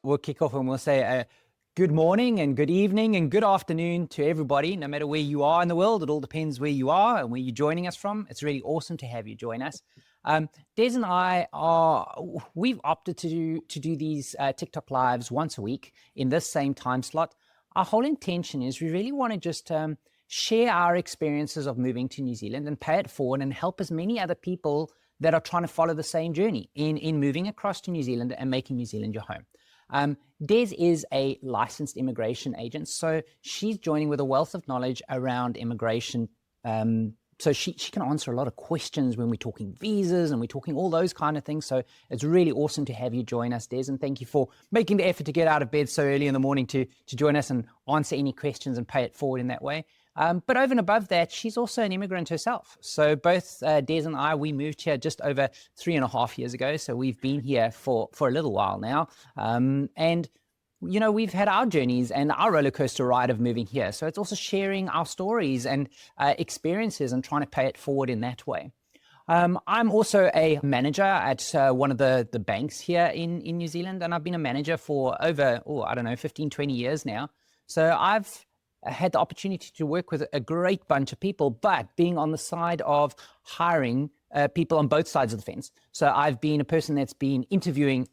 we'll kick off and we'll say good morning and good evening and good afternoon to everybody, no matter where you are in the world. It all depends where you are and where you're joining us from. It's really awesome to have you join us. Des and we've opted to do these TikTok lives once a week in this same time slot. Our whole intention is we really want to just share our experiences of moving to New Zealand and pay it forward and help as many other people that are trying to follow the same journey in moving across to New Zealand and making New Zealand your home. Des is a licensed immigration agent, so she's joining with a wealth of knowledge around immigration. So she can answer a lot of questions when we're talking visas and we're talking all those kind of things. So it's really awesome to have you join us, Des, and thank you for making the effort to get out of bed so early in the morning to join us and answer any questions and pay it forward in that way. But over and above that, she's also an immigrant herself. So both Des and I, we moved here just over 3.5 years ago. So we've been here for a little while now. And you know, we've had our journeys and our roller coaster ride of moving here. So it's also sharing our stories and experiences and trying to pay it forward in that way. I'm also a manager at one of the banks here in New Zealand. And I've been a manager for over, 15, 20 years now. So I've had the opportunity to work with a great bunch of people, but being on the side of hiring people on both sides of the fence. So I've been a person that's been interviewing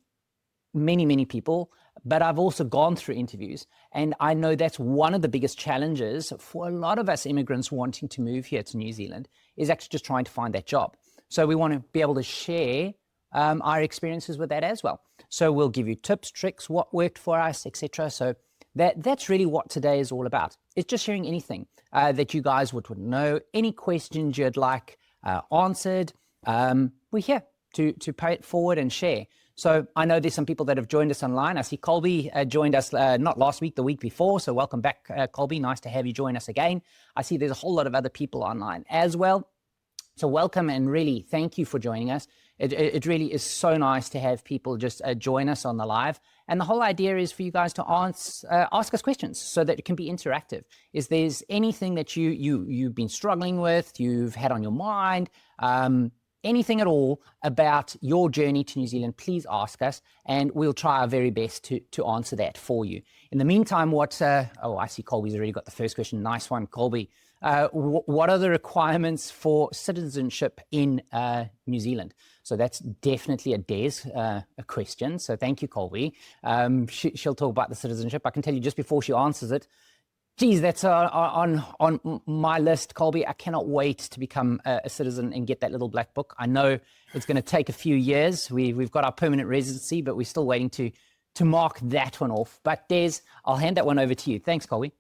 many, many people, but I've also gone through interviews. And I know that's one of the biggest challenges for a lot of us immigrants wanting to move here to New Zealand is actually just trying to find that job. So we want to be able to share our experiences with that as well. So we'll give you tips, tricks, what worked for us, etc. So that's really what today is all about. It's just sharing anything that you guys would know, any questions you'd like answered. We're here to pay it forward and share. So I know there's some people that have joined us online. I see Colby joined us not last week, the week before. So welcome back, Colby. Nice to have you join us again. I see there's a whole lot of other people online as well. So welcome and really thank you for joining us. It really is so nice to have people just join us on the live. And the whole idea is for you guys to ask us questions so that it can be interactive. Is there's anything that you've been struggling with, you've had on your mind, anything at all about your journey to New Zealand, please ask us and we'll try our very best to answer that for you. In the meantime, I see Colby's already got the first question. Nice one, Colby. What are the requirements for citizenship in New Zealand? So that's definitely a Des a question. So thank you, Colby. She'll talk about the citizenship. I can tell you just before she answers it, geez, that's on my list, Colby. I cannot wait to become a citizen and get that little black book. I know it's going to take a few years. We've got our permanent residency, but we're still waiting to mark that one off. But Des, I'll hand that one over to you. Thanks, Colby.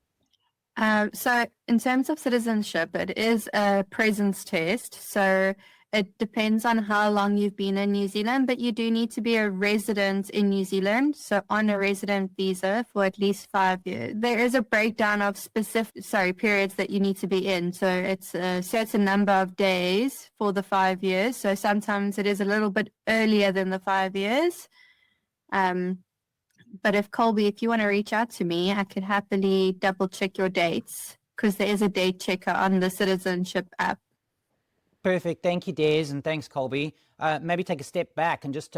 So in terms of citizenship, it is a presence test. So it depends on how long you've been in New Zealand, but you do need to be a resident in New Zealand. So on a resident visa for at least 5 years. There is a breakdown of periods that you need to be in. So it's a certain number of days for the 5 years. So sometimes it is a little bit earlier than the 5 years. But if you want to reach out to me, I could happily double check your dates because there is a date checker on the citizenship app. Perfect. Thank you, Des, and thanks, Colby. Maybe take a step back and just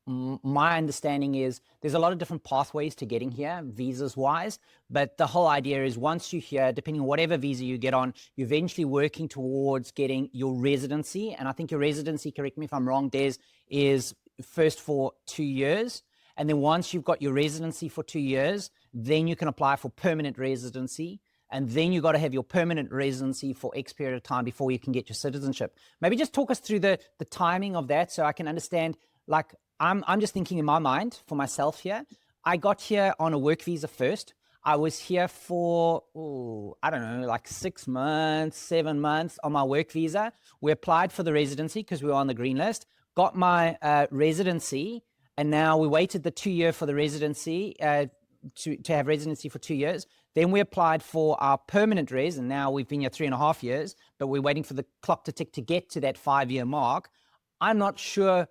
my understanding is there's a lot of different pathways to getting here, visas-wise, but the whole idea is once you're here, depending on whatever visa you get on, you're eventually working towards getting your residency. And I think your residency, correct me if I'm wrong, Des, is first for 2 years. And then once you've got your residency for 2 years, then you can apply for permanent residency. And then you got to have your permanent residency for X period of time before you can get your citizenship. Maybe just talk us through the timing of that so I can understand, like, I'm just thinking in my mind for myself here. I got here on a work visa first. I was here for, 6 months, 7 months on my work visa. We applied for the residency because we were on the green list, got my residency, and now we waited the 2 year for the residency to have residency for 2 years. Then we applied for our permanent res, and now we've been here 3.5 years, but we're waiting for the clock to tick to get to that 5 year mark. I'm not sure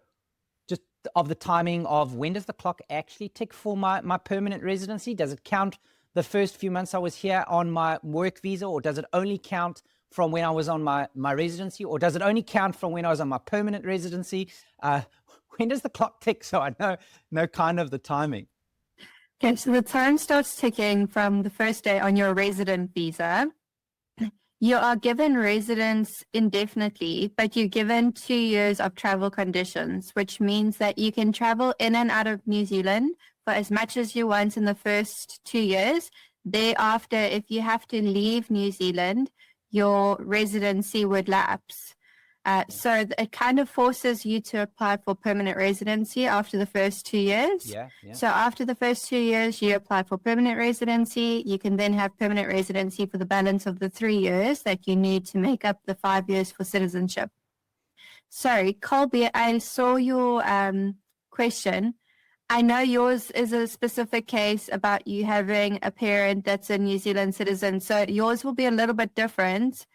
just of the timing of when does the clock actually tick for my permanent residency? Does it count the first few months I was here on my work visa, or does it only count from when I was on my residency, or does it only count from when I was on my permanent residency? when does the clock tick? So I know kind of the timing. Okay, so the time starts ticking from the first day on your resident visa. You are given residence indefinitely, but you're given 2 years of travel conditions, which means that you can travel in and out of New Zealand for as much as you want in the first 2 years. Thereafter, if you have to leave New Zealand, your residency would lapse. So it kind of forces you to apply for permanent residency after the first 2 years. Yeah. So after the first 2 years, you apply for permanent residency. You can then have permanent residency for the balance of the 3 years that you need to make up the 5 years for citizenship. Sorry, Colby, I saw your question. I know yours is a specific case about you having a parent that's a New Zealand citizen. So yours will be a little bit different.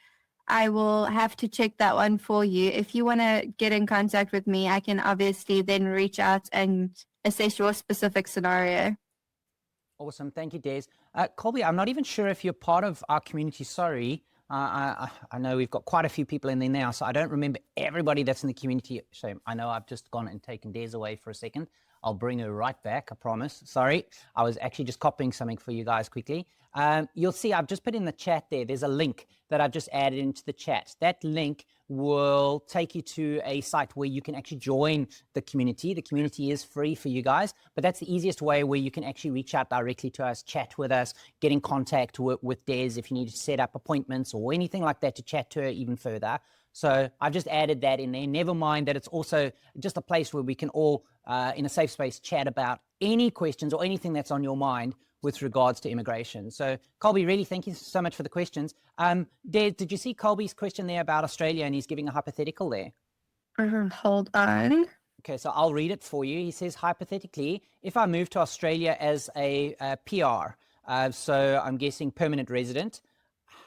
I will have to check that one for you. If you want to get in contact with me, I can obviously then reach out and assess your specific scenario. Awesome. Thank you, Des. Colby, I'm not even sure if you're part of our community. Sorry. I know we've got quite a few people in there now, so I don't remember everybody that's in the community. Shame. I know I've just gone and taken Des away for a second. I'll bring her right back, I promise. Sorry. I was actually just copying something for you guys quickly. You'll see I've just put in the chat there. There's a link that I've just added into the chat. That link will take you to a site where you can actually join the community. The community is free for you guys, but that's the easiest way where you can actually reach out directly to us, chat with us, get in contact with Des if you need to set up appointments or anything like that to chat to her even further. So I've just added that in there. Never mind that it's also just a place where we can all, in a safe space, chat about any questions or anything that's on your mind with regards to immigration. So Colby, really thank you so much for the questions. Des, did you see Colby's question there about Australia, and he's giving a hypothetical there? Hold on. Okay, so I'll read it for you. He says, hypothetically, if I move to Australia as a PR, so I'm guessing permanent resident,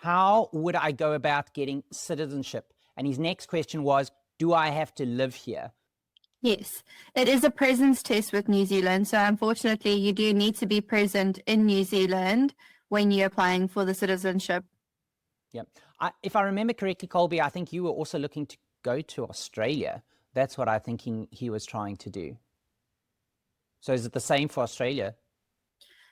how would I go about getting citizenship? And his next question was, do I have to live here? Yes, it is a presence test with New Zealand. So unfortunately, you do need to be present in New Zealand when you're applying for the citizenship. Yeah. If I remember correctly, Colby, I think you were also looking to go to Australia. That's what I think he was trying to do. So is it the same for Australia?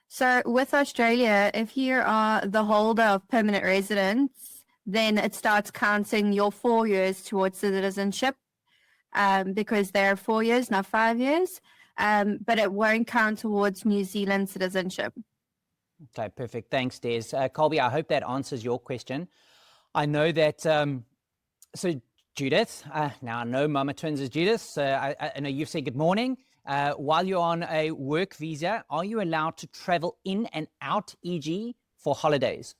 So with Australia, if you are the holder of permanent residence, then it starts counting your 4 years towards citizenship. Because there are 4 years, not 5 years, but it won't count towards New Zealand citizenship. Okay, perfect. Thanks, Des. Colby, I hope that answers your question. I know that, so Judith, now I know Mama Twins is Judith, so I know you've said good morning. While you're on a work visa, are you allowed to travel in and out, e.g. for holidays?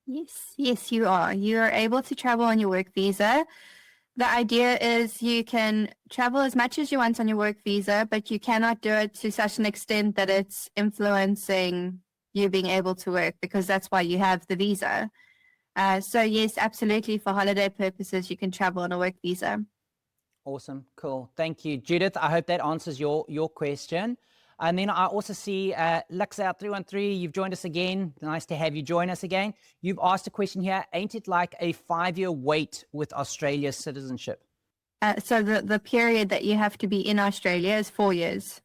Yes, you are. You are able to travel on your work visa. The idea is you can travel as much as you want on your work visa, but you cannot do it to such an extent that it's influencing you being able to work, because that's why you have the visa. So yes, absolutely, for holiday purposes, you can travel on a work visa. Awesome. Cool. Thank you, Judith. I hope that answers your question. And then I also see Luxout313, you've joined us again. Nice to have you join us again. You've asked a question here. Ain't it like a 5-year wait with Australia's citizenship? So the period that you have to be in Australia is 4 years.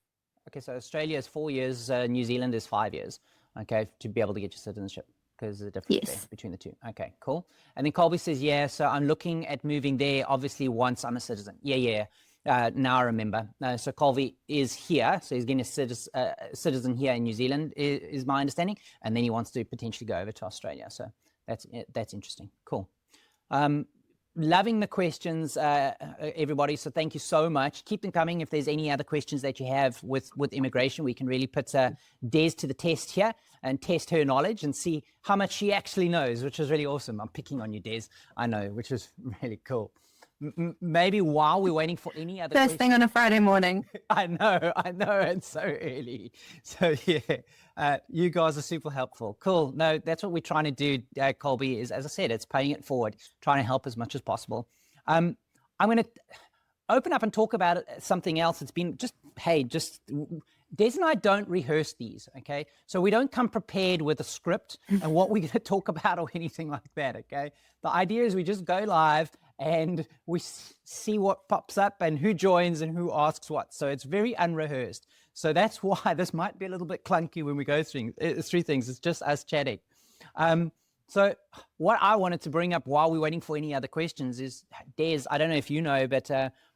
Okay, so Australia is 4 years, New Zealand is 5 years, okay, to be able to get your citizenship, because there's a difference there between the two. Okay, cool. And then Colby says, yeah, so I'm looking at moving there, obviously, once I'm a citizen. Yeah. Now I remember. So Colby is here, so he's getting a citizen here in New Zealand, is my understanding, and then he wants to potentially go over to Australia. So that's interesting. Cool. Loving the questions, everybody. So thank you so much. Keep them coming. If there's any other questions that you have with immigration, we can really put Des to the test here and test her knowledge and see how much she actually knows, which is really awesome. I'm picking on you, Des. I know, which is really cool. Maybe while we're waiting for any other First thing on a Friday morning. I know, it's so early. So yeah, you guys are super helpful. Cool. No, that's what we're trying to do, Colby, is, as I said, it's paying it forward, trying to help as much as possible. I'm going to open up and talk about something else. It's been Des and I don't rehearse these, okay? So we don't come prepared with a script and what we're going to talk about or anything like that, okay? The idea is we just go live and we see what pops up and who joins and who asks what. So it's very unrehearsed. So that's why this might be a little bit clunky when we go through things. It's just us chatting. So what I wanted to bring up while we're waiting for any other questions is, Des, I don't know if you know, but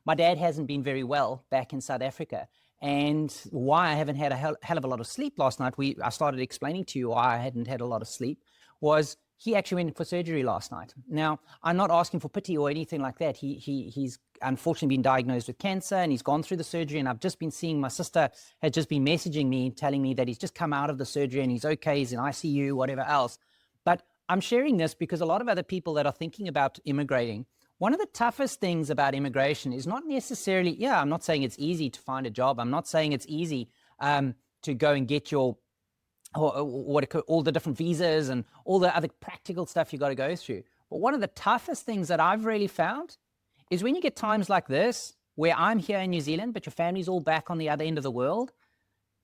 my dad hasn't been very well back in South Africa. And why I haven't had a hell of a lot of sleep last night, I started explaining to you why I hadn't had a lot of sleep, was he actually went for surgery last night. Now, I'm not asking for pity or anything like that. He's unfortunately been diagnosed with cancer and he's gone through the surgery. And I've just been seeing, my sister has just been messaging me, telling me that he's just come out of the surgery and he's okay, he's in ICU, whatever else. But I'm sharing this because a lot of other people that are thinking about immigrating, one of the toughest things about immigration is not necessarily, I'm not saying it's easy to find a job. I'm not saying it's easy to go and get your, all the different visas and all the other practical stuff you got to go through. But one of the toughest things that I've really found is when you get times like this, where I'm here in New Zealand, but your family's all back on the other end of the world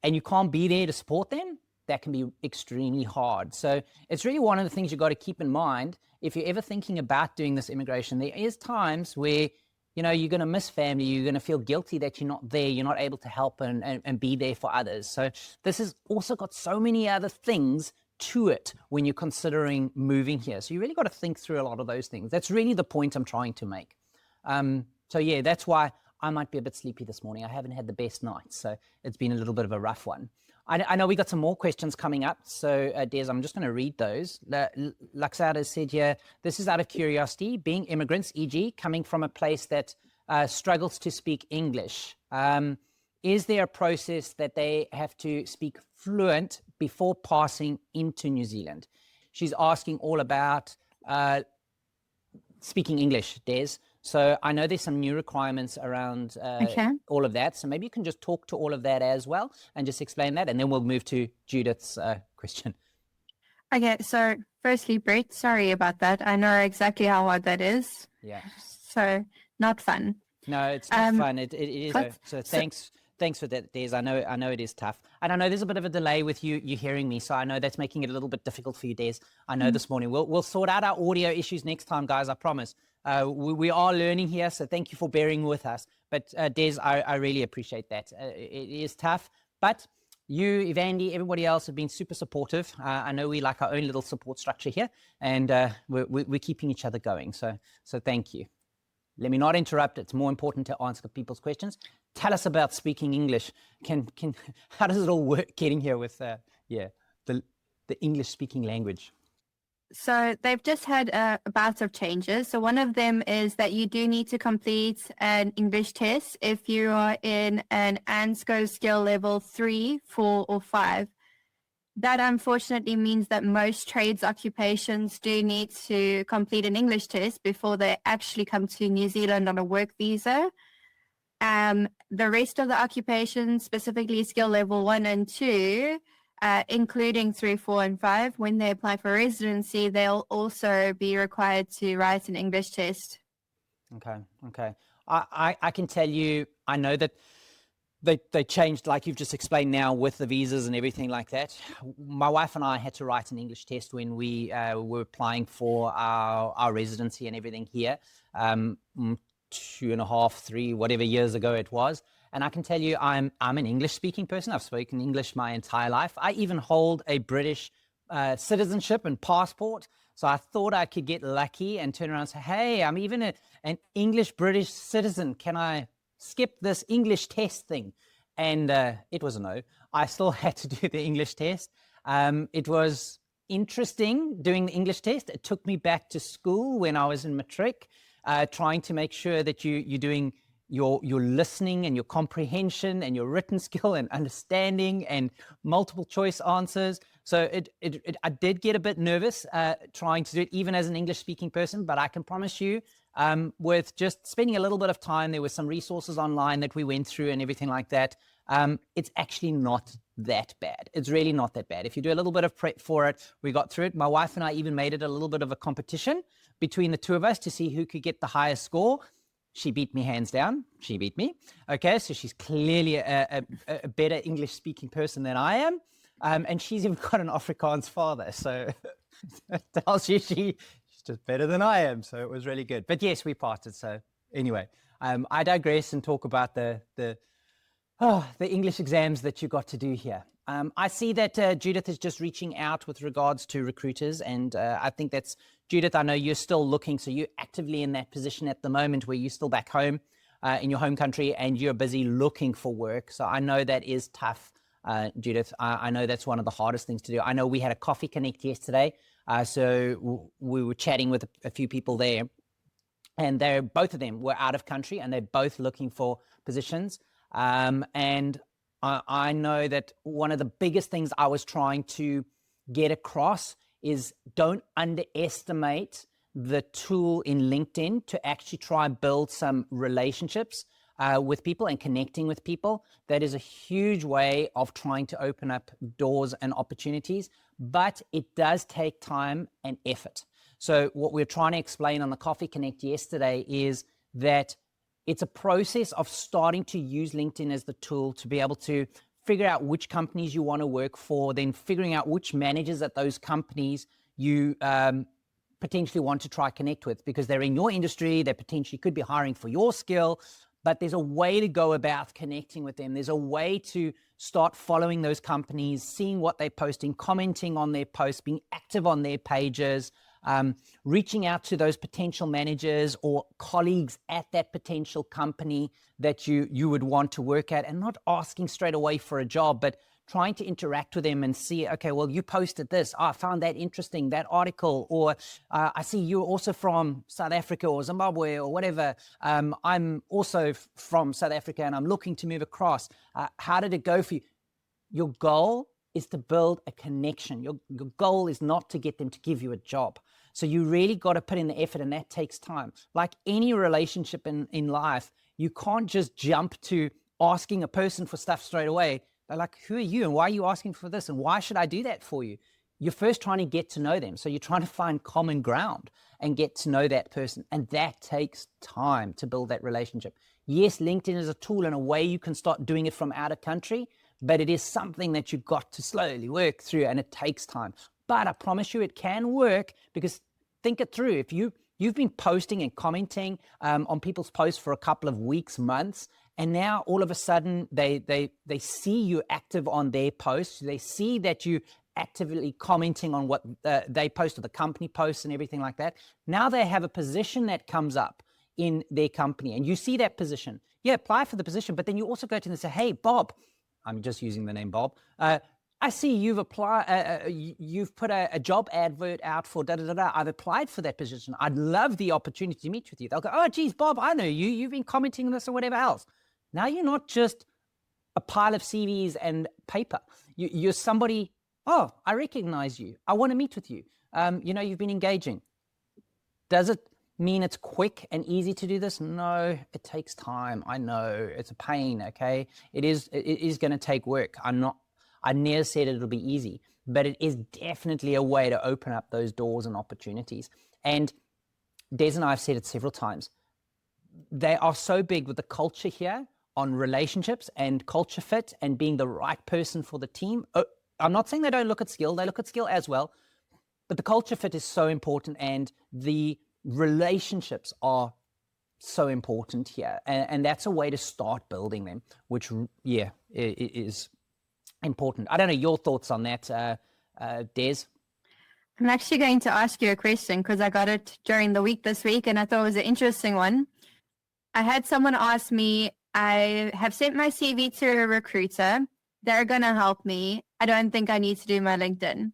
and you can't be there to support them, that can be extremely hard. So it's really one of the things you got to keep in mind. If you're ever thinking about doing this immigration, there is times where, you're going to miss family. You're going to feel guilty that you're not there. You're not able to help and be there for others. So this has also got so many other things to it when you're considering moving here. So you really got to think through a lot of those things. That's really the point I'm trying to make. So yeah, that's why I might be a bit sleepy this morning. I haven't had the best night, so it's been a little bit of a rough one. I know we got some more questions coming up. So Des, I'm just going to read those. Laxada said here, this is out of curiosity, being immigrants, e.g. coming from a place that struggles to speak English. Is there a process that they have to speak fluent before passing into New Zealand? She's asking all about speaking English, Des. So I know there's some new requirements around all of that. So maybe you can just talk to all of that as well and just explain that. And then we'll move to Judith's question. Okay, so firstly, Brett, sorry about that. I know exactly how hard that is. Yeah. So not fun. No, it's not fun. It is. So thanks for that, Des. I know it is tough. And I know there's a bit of a delay with you hearing me. So I know that's making it a little bit difficult for you, Des. I know this morning. We'll sort out our audio issues next time, guys. I promise. We are learning here, so thank you for bearing with us. But Des, I really appreciate that. It is tough, but you, Evandy, everybody else have been super supportive. I know we like our own little support structure here, and we're keeping each other going. So thank you. Let me not interrupt. It's more important to answer people's questions. Tell us about speaking English. How does it all work getting here with the English speaking language? So they've just had a bout of changes. So one of them is that you do need to complete an English test if you are in an ANSCO skill level 3, 4, or 5. That unfortunately means that most trades occupations do need to complete an English test before they actually come to New Zealand on a work visa. The rest of the occupations, specifically skill level 1 and 2, including 3, 4, and 5, when they apply for residency, they'll also be required to write an English test. Okay. I can tell you, I know that they changed, like you've just explained now, with the visas and everything like that. My wife and I had to write an English test when we were applying for our residency and everything here, 2.5, 3, whatever years ago it was. And I can tell you, I'm an English-speaking person. I've spoken English my entire life. I even hold a British citizenship and passport. So I thought I could get lucky and turn around and say, hey, I'm even an English-British citizen. Can I skip this English test thing? And it was a no. I still had to do the English test. It was interesting doing the English test. It took me back to school when I was in matric, trying to make sure that you're doing your listening and your comprehension and your written skill and understanding and multiple choice answers. So I did get a bit nervous trying to do it, even as an English speaking person, but I can promise you, with just spending a little bit of time, there were some resources online that we went through and everything like that. It's actually not that bad. It's really not that bad. If you do a little bit of prep for it, we got through it. My wife and I even made it a little bit of a competition between the two of us to see who could get the highest score. She beat me hands down. She beat me. Okay, so she's clearly a better English-speaking person than I am. And she's even got an Afrikaans father. So that tells you she's just better than I am. So it was really good. But yes, we parted. So anyway, I digress and talk about the English exams that you got to do here. I see that Judith is just reaching out with regards to recruiters. And I think that's, Judith, I know you're still looking. So you're actively in that position at the moment where you're still back home in your home country and you're busy looking for work. So I know that is tough, Judith. I know that's one of the hardest things to do. I know we had a coffee connect yesterday. So we were chatting with a few people there. And both of them were out of country and they're both looking for positions. And I know that one of the biggest things I was trying to get across is don't underestimate the tool in LinkedIn to actually try and build some relationships with people and connecting with people. That is a huge way of trying to open up doors and opportunities, but it does take time and effort. So what we're trying to explain on the Coffee Connect yesterday is that it's a process of starting to use LinkedIn as the tool to be able to figure out which companies you want to work for, then figuring out which managers at those companies you potentially want to try connect with because they're in your industry, they potentially could be hiring for your skill, but there's a way to go about connecting with them. There's a way to start following those companies, seeing what they're posting, commenting on their posts, being active on their pages, reaching out to those potential managers or colleagues at that potential company that you would want to work at, and not asking straight away for a job, but trying to interact with them and see, okay, well, you posted this. I found that interesting, that article, or I see you're also from South Africa or Zimbabwe or whatever. I'm also from South Africa and I'm looking to move across. How did it go for you? Your goal is to build a connection. Your goal is not to get them to give you a job. So you really got to put in the effort, and that takes time. Like any relationship in life, you can't just jump to asking a person for stuff straight away. They're like, who are you and why are you asking for this? And why should I do that for you? You're first trying to get to know them. So you're trying to find common ground and get to know that person. And that takes time to build that relationship. Yes, LinkedIn is a tool and a way you can start doing it from out of country, but it is something that you've got to slowly work through and it takes time. But I promise you it can work, because think it through. If you've been posting and commenting on people's posts for a couple of weeks, months, and now all of a sudden they see you active on their posts, they see that you actively commenting on what they post or the company posts and everything like that. Now they have a position that comes up in their company and you see that position. Yeah, apply for the position, but then you also go to them and say, hey, Bob, I'm just using the name Bob. I see you've applied, you've put a job advert out for da-da-da-da. I've applied for that position. I'd love the opportunity to meet with you. They'll go, oh, geez, Bob, I know you. You've been commenting on this or whatever else. Now you're not just a pile of CVs and paper. You're somebody, oh, I recognize you. I want to meet with you. You've been engaging. Does it mean it's quick and easy to do this? No, it takes time. I know it's a pain. Okay. It is going to take work. I never said it'll be easy, but it is definitely a way to open up those doors and opportunities. And Des and I have said it several times. They are so big with the culture here on relationships and culture fit and being the right person for the team. I'm not saying they don't look at skill. They look at skill as well, but the culture fit is so important and the relationships are so important here. And that's a way to start building them, which, yeah, is important. I don't know your thoughts on that, Des. I'm actually going to ask you a question because I got it during the week this week and I thought it was an interesting one. I had someone ask me, I have sent my CV to a recruiter. They're going to help me. I don't think I need to do my LinkedIn.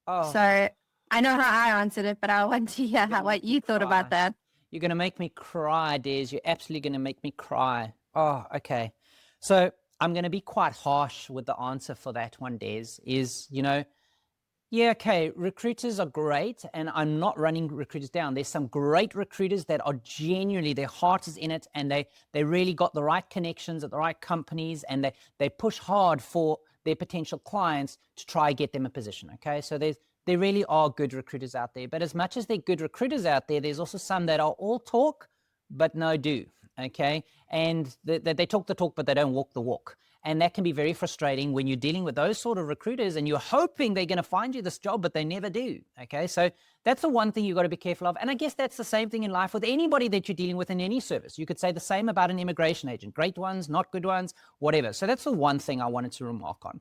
Oh. So I know how I answered it, but I want to hear what you thought about that. You're going to make me cry, Des. You're absolutely going to make me cry. Oh, okay. So I'm going to be quite harsh with the answer for that one, Des, is, yeah, okay, recruiters are great, and I'm not running recruiters down. There's some great recruiters that are genuinely, their heart is in it, and they really got the right connections at the right companies, and they push hard for their potential clients to try and get them a position, okay? So there really are good recruiters out there, but as much as they're good recruiters out there, there's also some that are all talk, but no do, okay? And they talk the talk, but they don't walk the walk. And that can be very frustrating when you're dealing with those sort of recruiters and you're hoping they're going to find you this job, but they never do. Okay. So that's the one thing you've got to be careful of. And I guess that's the same thing in life with anybody that you're dealing with in any service. You could say the same about an immigration agent, great ones, not good ones, whatever. So that's the one thing I wanted to remark on.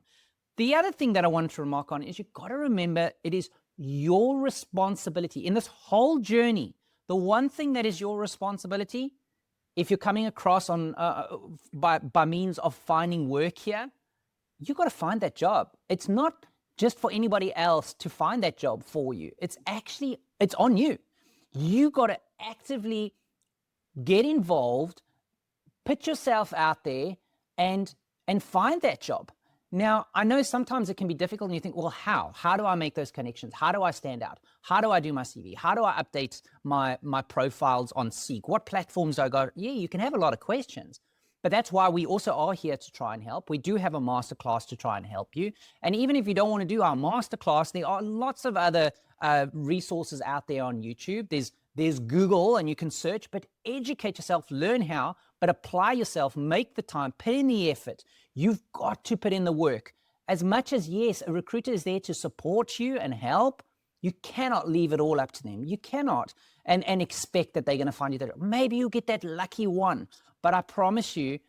The other thing that I wanted to remark on is you've got to remember it is your responsibility in this whole journey. The one thing that is your responsibility, if you're coming across on by means of finding work here, you got to find that job. It's not just for anybody else to find that job for you. It's on you. You got to actively get involved, put yourself out there, and find that job. Now, I know sometimes it can be difficult and you think, well, how? How do I make those connections? How do I stand out? How do I do my CV? How do I update my profiles on Seek? What platforms do I go? Yeah, you can have a lot of questions, but that's why we also are here to try and help. We do have a masterclass to try and help you. And even if you don't want to do our masterclass, there are lots of other resources out there on YouTube. There's Google and you can search, but educate yourself, learn how, but apply yourself, make the time, put in the effort. You've got to put in the work. As much as, yes, a recruiter is there to support you and help, you cannot leave it all up to them. You cannot and expect that they're going to find you that. Maybe you'll get that lucky one, but I promise you,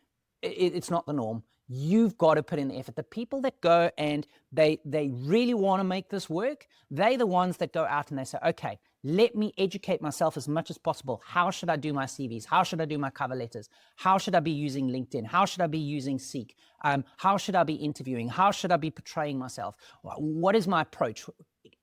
it's not the norm. You've got to put in the effort. The people that go and they really want to make this work, they're the ones that go out and they say, okay, let me educate myself as much as possible. How should I do my CVs? How should I do my cover letters? How should I be using LinkedIn? How should I be using Seek? How should I be interviewing? How should I be portraying myself? What is my approach?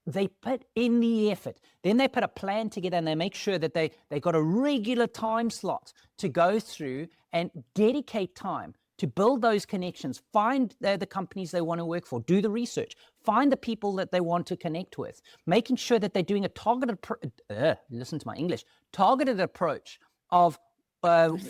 They put in the effort. Then they put a plan together and they make sure that they got a regular time slot to go through and dedicate time to build those connections, find the companies they want to work for, do the research, find the people that they want to connect with, making sure that they're doing a targeted, listen to my English, targeted approach of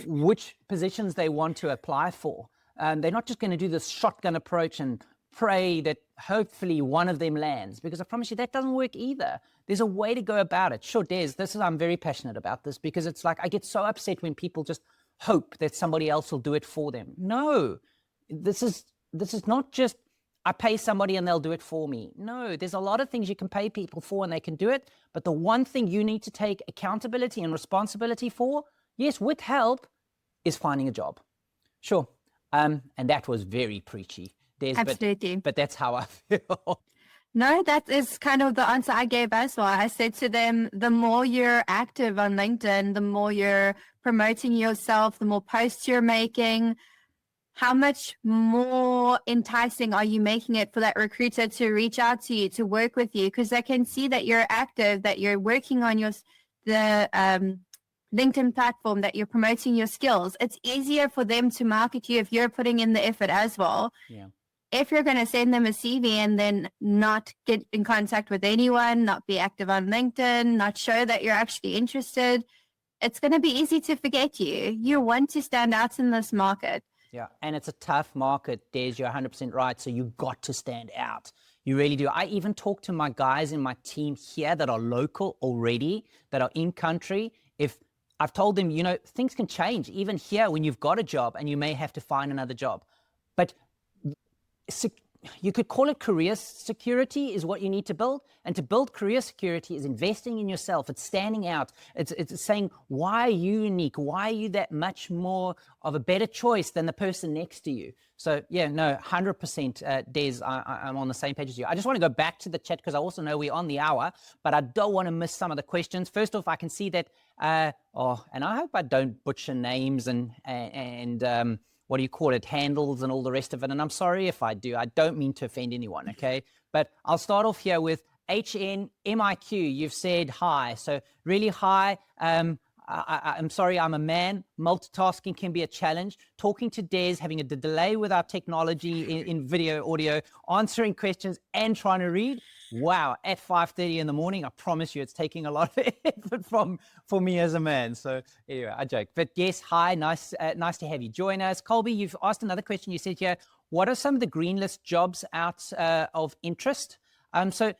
which positions they want to apply for. They're not just going to do this shotgun approach and pray that hopefully one of them lands, because I promise you that doesn't work either. There's a way to go about it. Sure, Des, I'm very passionate about this because it's like I get so upset when people just hope that somebody else will do it for them. No, this is not just I pay somebody and they'll do it for me. No, there's a lot of things you can pay people for and they can do it. But the one thing you need to take accountability and responsibility for, yes, with help, is finding a job. Sure. And that was very preachy, Des, Absolutely. But that's how I feel. No, that is kind of the answer I gave as well. I said to them, the more you're active on LinkedIn, the more you're promoting yourself, the more posts you're making, how much more enticing are you making it for that recruiter to reach out to you, to work with you? Because they can see that you're active, that you're working on the LinkedIn platform, that you're promoting your skills. It's easier for them to market you if you're putting in the effort as well. Yeah. If you're going to send them a CV and then not get in contact with anyone, not be active on LinkedIn, not show that you're actually interested, it's going to be easy to forget you. You want to stand out in this market. Yeah, and it's a tough market, Des, you're 100% right. So you've got to stand out. You really do. I even talk to my guys in my team here that are local already, that are in country. If I've told them, things can change even here when you've got a job and you may have to find another job. But you could call it career security is what you need to build. And to build career security is investing in yourself. It's standing out. It's saying, why are you unique? Why are you that much more of a better choice than the person next to you? So yeah, no, 100%, Des, I'm on the same page as you. I just want to go back to the chat because I also know we're on the hour, but I don't want to miss some of the questions. First off, I can see that, and I hope I don't butcher names and what do you call it, handles and all the rest of it. And I'm sorry if I do. I don't mean to offend anyone, okay? But I'll start off here with HNMIQ. You've said hi. So really hi. I'm sorry, I'm a man. Multitasking can be a challenge. Talking to Des, having a delay with our technology in video, audio, answering questions and trying to read. Wow, at 5:30 in the morning, I promise you it's taking a lot of effort for me as a man. So anyway, I joke. But yes, hi, nice to have you join us. Colby, you've asked another question. You said here, what are some of the green list jobs out of interest? So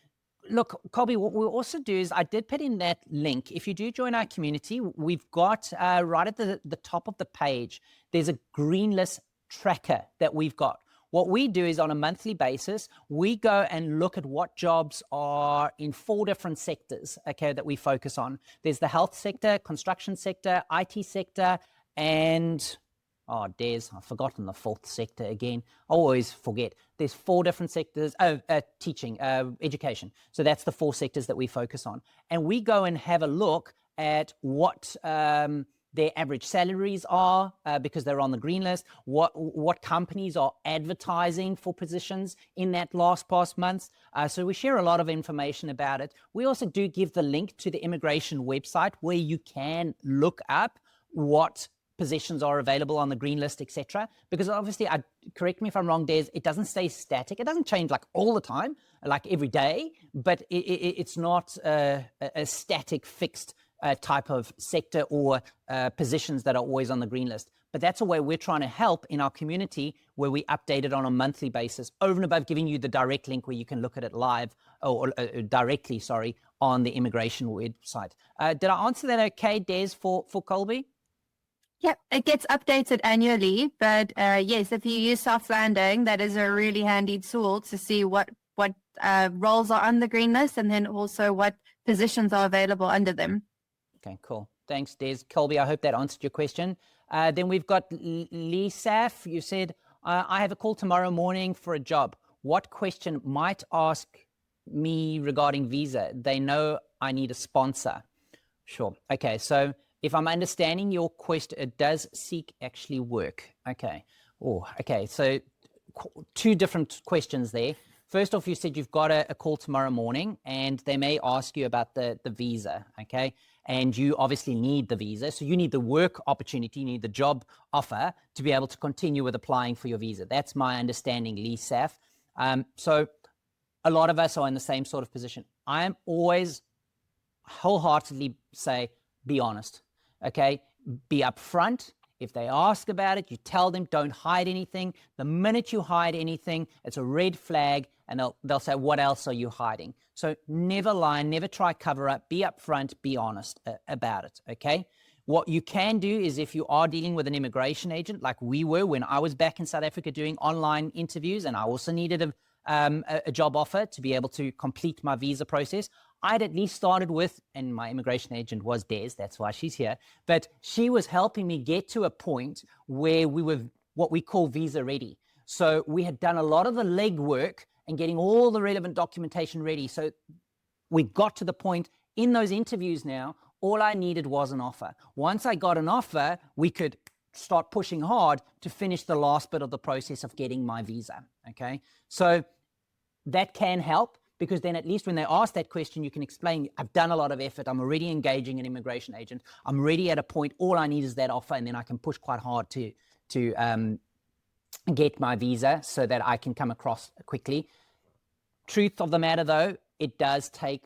look, Colby, what we'll also do is I did put in that link. If you do join our community, we've got right at the top of the page, there's a green list tracker that we've got. What we do is on a monthly basis, we go and look at what jobs are in 4 different sectors, okay, that we focus on. There's the health sector, construction sector, IT sector, and Des, I've forgotten the 4th sector again. I always forget. There's 4 different sectors. Teaching, education. So that's the 4 sectors that we focus on. And we go and have a look at what their average salaries are because they're on the green list, what companies are advertising for positions in that past months. So we share a lot of information about it. We also do give the link to the immigration website where you can look up what positions are available on the green list, etc. Because obviously, correct me if I'm wrong, Des, it doesn't stay static. It doesn't change like all the time, like every day, but it's not a static, fixed type of sector or positions that are always on the green list. But that's a way we're trying to help in our community where we update it on a monthly basis, over and above giving you the direct link where you can look at it live or directly, on the immigration website. Did I answer that okay, Des, for Colby? Yep, it gets updated annually, but yes, if you use Soft Landing, that is a really handy tool to see what roles are on the green list and then also what positions are available under them. Okay, cool. Thanks, Des. Colby, I hope that answered your question. Then we've got Lee Saf. You said, I have a call tomorrow morning for a job. What question might ask me regarding visa? They know I need a sponsor. Sure. Okay, so if I'm understanding your question, it does seek actually work. Okay. Okay. So 2 different questions there. First off, you said you've got a call tomorrow morning and they may ask you about the visa. Okay. And you obviously need the visa. So you need the work opportunity, you need the job offer to be able to continue with applying for your visa. That's my understanding, Lee Saf. So a lot of us are in the same sort of position. I am always wholeheartedly say, be honest. Okay, be upfront. If they ask about it, you tell them, don't hide anything. The minute you hide anything, it's a red flag and they'll say, what else are you hiding? So never lie, never try cover up, be upfront, be honest about it, okay? What you can do is if you are dealing with an immigration agent like we were when I was back in South Africa doing online interviews and I also needed a job offer to be able to complete my visa process, I'd at least started with, and my immigration agent was Des, that's why she's here, but she was helping me get to a point where we were what we call visa ready. So we had done a lot of the legwork and getting all the relevant documentation ready. So we got to the point in those interviews now, all I needed was an offer. Once I got an offer, we could start pushing hard to finish the last bit of the process of getting my visa, okay? So that can help. Because then at least when they ask that question, you can explain, I've done a lot of effort. I'm already engaging an immigration agent. I'm already at a point, all I need is that offer. And then I can push quite hard to get my visa so that I can come across quickly. Truth of the matter, though, it does take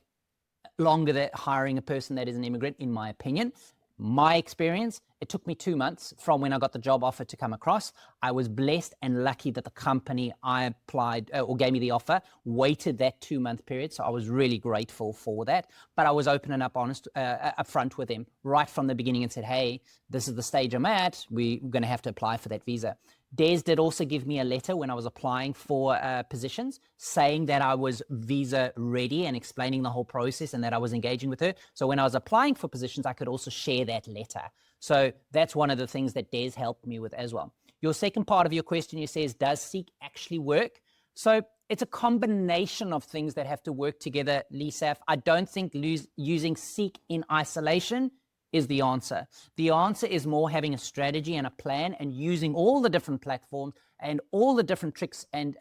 longer than hiring a person that is an immigrant, in my opinion. My experience, it took me 2 months from when I got the job offer to come across. I was blessed and lucky that the company I applied or gave me the offer waited that 2-month period. So I was really grateful for that. But I was open and honest upfront with them right from the beginning and said, hey, this is the stage I'm at. We're going to have to apply for that visa. Des did also give me a letter when I was applying for positions saying that I was visa ready and explaining the whole process and that I was engaging with her. So when I was applying for positions, I could also share that letter. So that's one of the things that Des helped me with as well. Your second part of your question, you says, does Seek actually work? So it's a combination of things that have to work together, Lisaf. I don't think using Seek in isolation is the answer. The answer is more having a strategy and a plan and using all the different platforms and all the different tricks and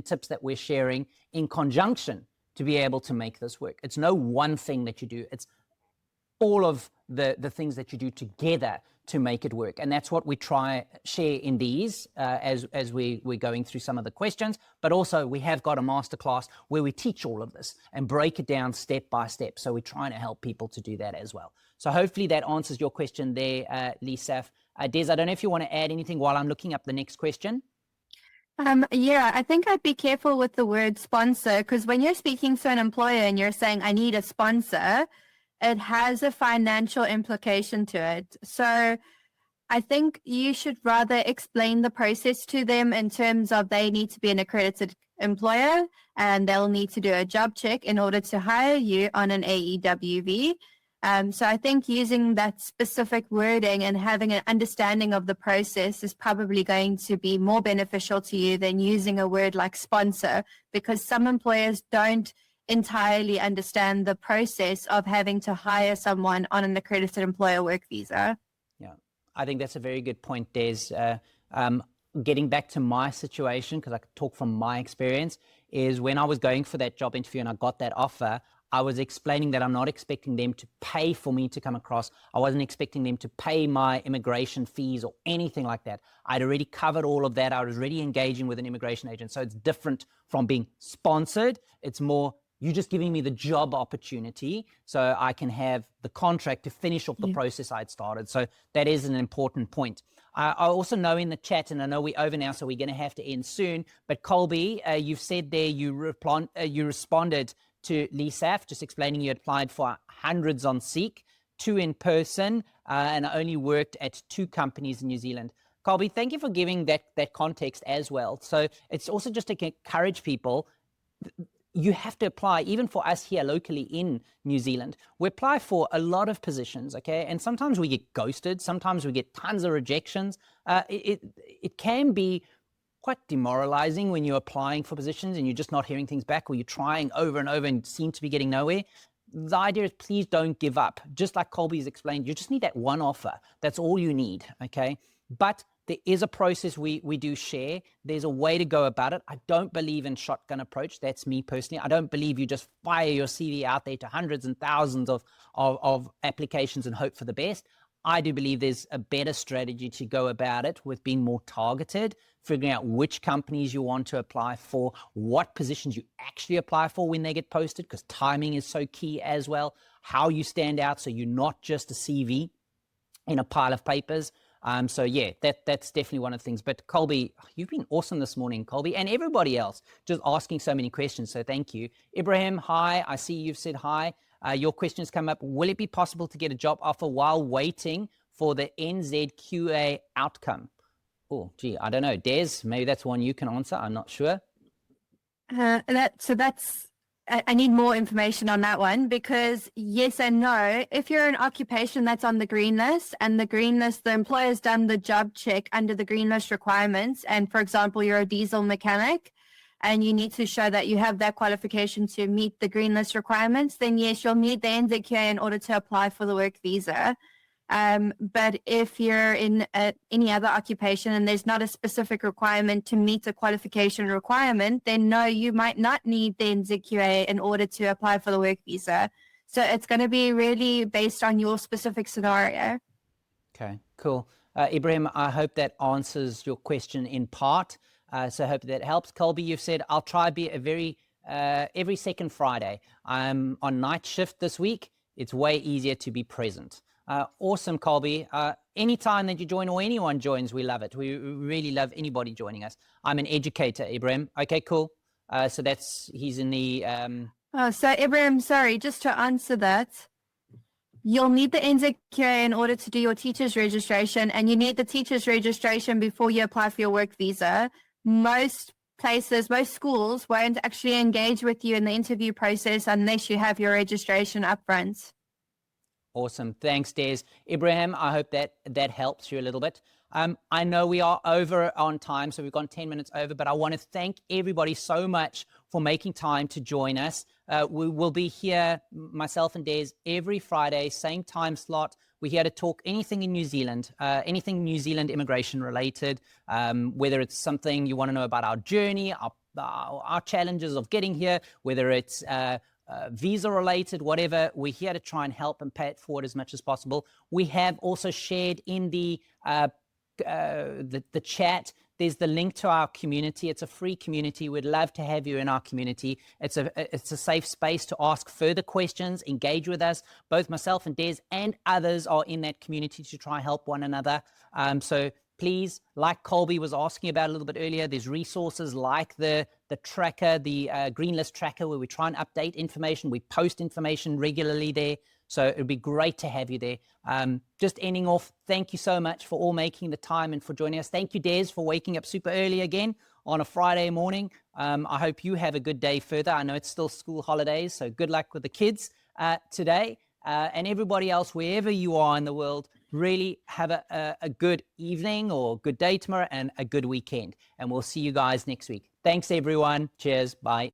tips that we're sharing in conjunction to be able to make this work. It's no one thing that you do. It's all of the things that you do together to make it work. And that's what we try share in these as we're going through some of the questions. But also we have got a masterclass where we teach all of this and break it down step by step. So we're trying to help people to do that as well. So hopefully that answers your question there, Lisaf. Des, I don't know if you want to add anything while I'm looking up the next question. Yeah, I think I'd be careful with the word sponsor, because when you're speaking to an employer and you're saying, I need a sponsor, it has a financial implication to it. So I think you should rather explain the process to them in terms of they need to be an accredited employer and they'll need to do a job check in order to hire you on an AEWV. So I think using that specific wording and having an understanding of the process is probably going to be more beneficial to you than using a word like sponsor, because some employers don't entirely understand the process of having to hire someone on an accredited employer work visa. Yeah, I think that's a very good point, Des. Getting back to my situation, because I could talk from my experience, is when I was going for that job interview and I got that offer, I was explaining that I'm not expecting them to pay for me to come across. I wasn't expecting them to pay my immigration fees or anything like that. I'd already covered all of that. I was already engaging with an immigration agent. So it's different from being sponsored. It's more, you're just giving me the job opportunity so I can have the contract to finish off the process I'd started. So that is an important point. I also know in the chat, and I know we're over now, so we're going to have to end soon, but Colby, you've said there you responded to LISAF, just explaining you applied for hundreds on Seek, 2 in person, and I only worked at 2 companies in New Zealand. Colby, thank you for giving that context as well. So it's also just to encourage people, you have to apply, even for us here locally in New Zealand. We apply for a lot of positions, okay? And sometimes we get ghosted, sometimes we get tons of rejections. It can be quite demoralizing when you're applying for positions and you're just not hearing things back, or you're trying over and over and seem to be getting nowhere. The idea is, please don't give up. Just like Colby's explained, you just need that one offer. That's all you need, okay? But there is a process we do share. There's a way to go about it. I don't believe in shotgun approach. That's me personally. I don't believe you just fire your CV out there to hundreds and thousands of applications and hope for the best. I do believe there's a better strategy to go about it with being more targeted, figuring out which companies you want to apply for, what positions you actually apply for when they get posted, because timing is so key as well, how you stand out so you're not just a CV in a pile of papers. So yeah, that's definitely one of the things. But Colby, you've been awesome this morning, Colby, and everybody else, just asking so many questions. So thank you. Ibrahim, hi. I see you've said hi. Your questions come up. Will it be possible to get a job offer while waiting for the NZQA outcome? Oh, gee, I don't know. Des, maybe that's one you can answer. I'm not sure. I need more information on that one, because yes and no. If you're an occupation that's on the green list, and the green list, the employer's done the job check under the green list requirements, and for example, you're a diesel mechanic and you need to show that you have that qualification to meet the green list requirements, then yes, you'll need the NZQA in order to apply for the work visa. But if you're in any other occupation and there's not a specific requirement to meet a qualification requirement, then no, you might not need the NZQA in order to apply for the work visa. So it's going to be really based on your specific scenario. Okay, cool. Ibrahim, I hope that answers your question in part. So I hope that helps. Colby, you've said, I'll try be every second Friday. I'm on night shift this week. It's way easier to be present. Awesome, Colby. Anytime that you join or anyone joins, we love it. We really love anybody joining us. I'm an educator, Ibrahim. Okay, cool. So he's in the... So Ibrahim, sorry, just to answer that, you'll need the NZQA in order to do your teacher's registration, and you need the teacher's registration before you apply for your work visa. Most places, most schools won't actually engage with you in the interview process unless you have your registration up front. Awesome. Thanks, Des. Ibrahim, I hope that helps you a little bit. I know we are over on time, so we've gone 10 minutes over, but I want to thank everybody so much for making time to join us. We will be here, myself and Des, every Friday, same time slot. We're here to talk anything in New Zealand, anything New Zealand immigration related, whether it's something you want to know about our journey, our challenges of getting here, whether it's visa related, whatever. We're here to try and help and pay it forward as much as possible. We have also shared in the chat, there's the link to our community. It's a free community. We'd love to have you in our community. It's a safe space to ask further questions, engage with us. Both myself and Des and others are in that community to try and help one another. So please, like Colby was asking about a little bit earlier, there's resources like the tracker, the green list tracker, where we try and update information. We post information regularly there. So it would be great to have you there. Just ending off, thank you so much for all making the time and for joining us. Thank you, Des, for waking up super early again on a Friday morning. I hope you have a good day further. I know it's still school holidays, so good luck with the kids today. And everybody else, wherever you are in the world, really have a good evening or good day tomorrow and a good weekend. And we'll see you guys next week. Thanks, everyone. Cheers. Bye.